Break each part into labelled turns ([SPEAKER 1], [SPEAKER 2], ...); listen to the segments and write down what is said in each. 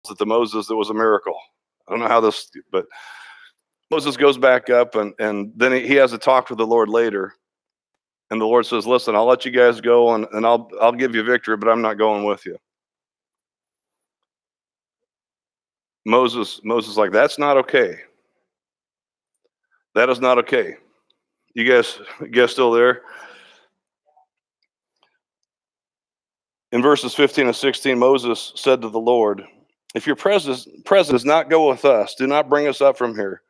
[SPEAKER 1] it to Moses that was a miracle. I don't know how this, but Moses goes back up, and then he has a talk with the Lord later. And the Lord says, listen, I'll let you guys go, and I'll give you victory, but I'm not going with you. Moses like, that's not okay. That is not okay. You guys still there? In verses 15 and 16, Moses said to the Lord, if your presence does not go with us, do not bring us up from here.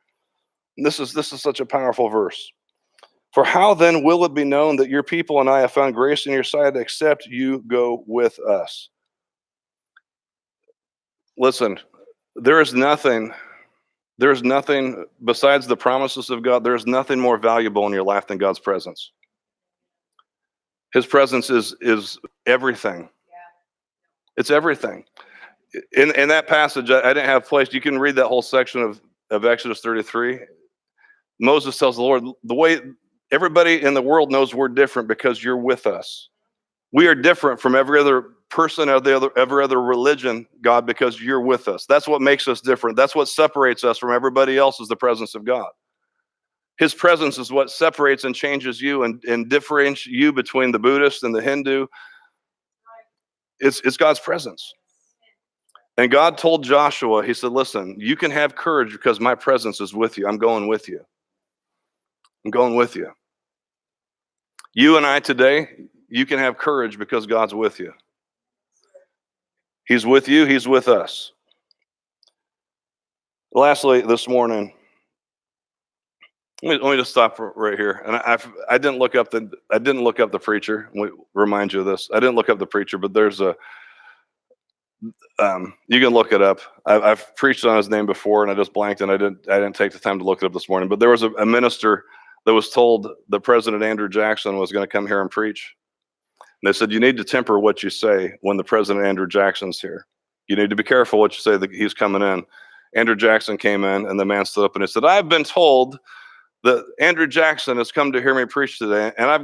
[SPEAKER 1] And this is such a powerful verse. For how then will it be known that your people and I have found grace in your sight, except you go with us? Listen, there is nothing besides the promises of God. There's nothing more valuable in your life than God's presence. His presence is everything. It's everything. In that passage, I didn't have place. You can read that whole section of Exodus 33. Moses tells the Lord, the way everybody in the world knows we're different because you're with us. We are different from every other person, every other religion, God, because you're with us. That's what makes us different. That's what separates us from everybody else, is the presence of God. His presence is what separates and changes you and differentiates you between the Buddhist and the Hindu. It's God's presence. And God told Joshua, he said, listen, you can have courage because my presence is with you. I'm going with you. I'm going with you. You and I today, you can have courage because God's with you. He's with you. He's with us. Lastly, this morning, let me just stop right here. And I didn't look up the preacher. Let me remind you of this. I didn't look up the preacher, but there's a you can look it up. I've preached on his name before, and I just blanked, and I didn't take the time to look it up this morning. But there was a minister that was told that President Andrew Jackson was going to come here and preach. And they said, you need to temper what you say when the President Andrew Jackson's here. You need to be careful what you say that he's coming in. Andrew Jackson came in, and the man stood up and he said, I've been told that Andrew Jackson has come to hear me preach today, and I've got